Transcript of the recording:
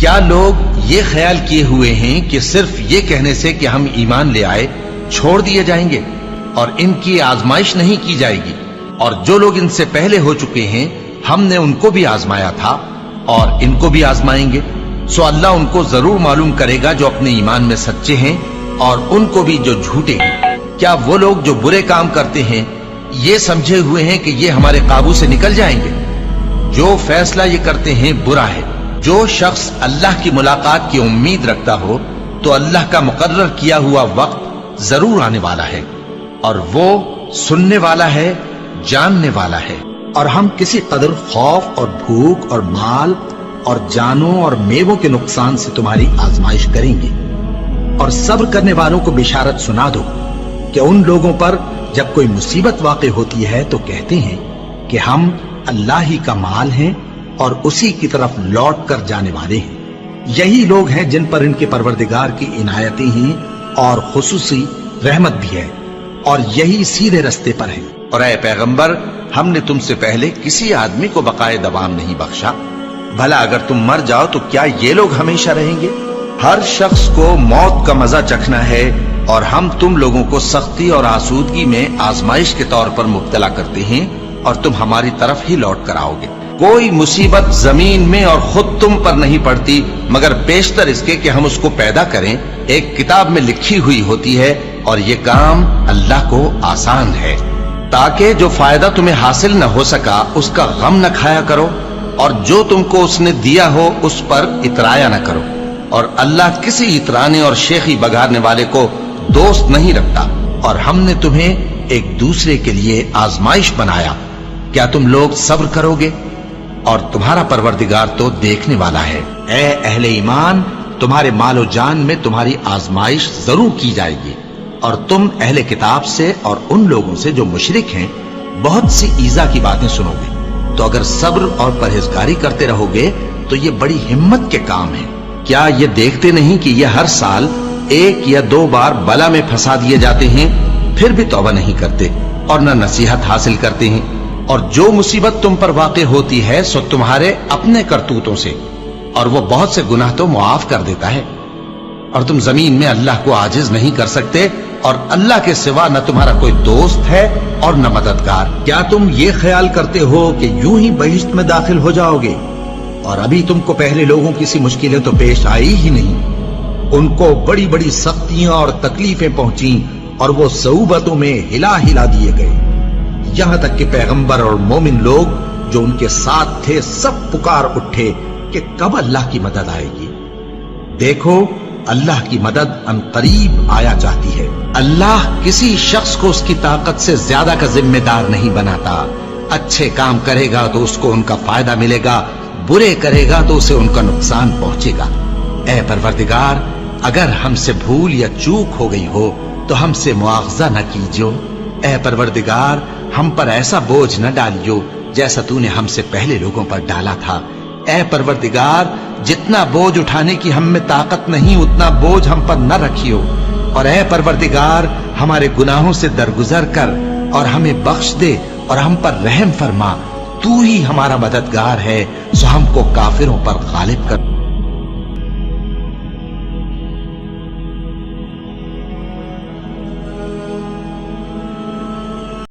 کیا لوگ یہ خیال کیے ہوئے ہیں کہ صرف یہ کہنے سے کہ ہم ایمان لے آئے چھوڑ دیے جائیں گے اور ان کی آزمائش نہیں کی جائے گی؟ اور جو لوگ ان سے پہلے ہو چکے ہیں ہم نے ان کو بھی آزمایا تھا اور ان کو بھی آزمائیں گے، سو اللہ ان کو ضرور معلوم کرے گا جو اپنے ایمان میں سچے ہیں اور ان کو بھی جو جھوٹے ہیں۔ کیا وہ لوگ جو برے کام کرتے ہیں یہ سمجھے ہوئے ہیں کہ یہ ہمارے قابو سے نکل جائیں گے؟ جو فیصلہ یہ کرتے ہیں برا ہے۔ جو شخص اللہ کی ملاقات کی امید رکھتا ہو تو اللہ کا مقرر کیا ہوا وقت ضرور آنے والا ہے، اور وہ سننے والا ہے، جاننے والا ہے۔ اور ہم کسی قدر خوف اور بھوک اور مال اور جانوں اور میووں کے نقصان سے تمہاری آزمائش کریں گے، اور صبر کرنے والوں کو بشارت سنا دو کہ ان لوگوں پر جب کوئی مصیبت واقع ہوتی ہے تو کہتے ہیں کہ ہم اللہ ہی کا مال ہیں اور اسی کی طرف لوٹ کر جانے والے ہیں۔ یہی لوگ ہیں جن پر ان کے پروردگار کی عنایتیں ہیں اور خصوصی رحمت بھی ہے، اور یہی سیدھے رستے پر ہیں۔ اور اے پیغمبر، ہم نے تم سے پہلے کسی آدمی کو بقائے دوام نہیں بخشا، بھلا اگر تم مر جاؤ تو کیا یہ لوگ ہمیشہ رہیں گے؟ ہر شخص کو موت کا مزہ چکھنا ہے، اور ہم تم لوگوں کو سختی اور آسودگی میں آزمائش کے طور پر مبتلا کرتے ہیں، اور تم ہماری طرف ہی لوٹ کر آؤ گے۔ کوئی مصیبت زمین میں اور خود تم پر نہیں پڑتی مگر بیشتر اس کے کہ ہم اس کو پیدا کریں ایک کتاب میں لکھی ہوئی ہوتی ہے، اور یہ کام اللہ کو آسان ہے، تاکہ جو فائدہ تمہیں حاصل نہ ہو سکا اس کا غم نہ کھایا کرو، اور جو تم کو اس نے دیا ہو اس پر اترایا نہ کرو۔ اور اللہ کسی اترانے اور شیخی بگارنے والے کو دوست نہیں رکھتا۔ اور ہم نے تمہیں ایک دوسرے کے لیے آزمائش بنایا، کیا تم لوگ صبر کرو گے؟ اور تمہارا پروردگار تو دیکھنے والا ہے۔ اے اہل ایمان، تمہارے مال و جان میں تمہاری آزمائش ضرور کی جائے گی، اور تم اہل کتاب سے اور ان لوگوں سے جو مشرک ہیں بہت سی ایذا کی باتیں سنو گے، تو اگر صبر اور پرہیزگاری کرتے رہو گے تو یہ بڑی ہمت کے کام ہے۔ کیا یہ دیکھتے نہیں کہ یہ ہر سال 1 یا 2 بار بلا میں پھنسا دیے جاتے ہیں، پھر بھی توبہ نہیں کرتے اور نہ نصیحت حاصل کرتے ہیں؟ اور جو مصیبت تم پر واقع ہوتی ہے سو تمہارے اپنے کرتوتوں سے، اور وہ بہت سے گناہ تو معاف کر دیتا ہے۔ اور تم زمین میں اللہ کو عاجز نہیں کر سکتے، اور اللہ کے سوا نہ تمہارا کوئی دوست ہے اور نہ مددگار۔ کیا تم یہ خیال کرتے ہو کہ یوں ہی بہشت میں داخل ہو جاؤ گے؟ اور ابھی تم کو پہلے لوگوں کی سی مشکلیں تو پیش آئی ہی نہیں۔ ان کو بڑی بڑی سختیاں اور تکلیفیں پہنچیں، اور وہ صعوبتوں میں ہلا ہلا دیے گئے، یہاں تک کہ پیغمبر اور مومن لوگ جو ان کے ساتھ تھے سب پکار اٹھے کہ کب اللہ کی مدد آئے گی۔ دیکھو، اللہ کی مدد ان قریب آیا چاہتی ہے۔ اللہ کسی شخص کو اس کی طاقت سے زیادہ کا ذمہ دار نہیں بناتا۔ اچھے کام کرے گا تو اس کو ان کا فائدہ ملے گا، برے کرے گا تو اسے ان کا نقصان پہنچے گا۔ اے پروردگار، اگر ہم سے بھول یا چوک ہو گئی ہو تو ہم سے مواخذہ نہ کیجو۔ اے پروردگار، ہم پر ایسا بوجھ نہ ڈالیو جیسا تو نے ہم سے پہلے لوگوں پر ڈالا تھا۔ اے پروردگار، جتنا بوجھ اٹھانے کی ہم میں طاقت نہیں اتنا بوجھ ہم پر نہ رکھیو، اور اے پروردگار، ہمارے گناہوں سے درگزر کر اور ہمیں بخش دے اور ہم پر رحم فرما۔ تو ہی ہمارا مددگار ہے، سو ہم کو کافروں پر غالب کر۔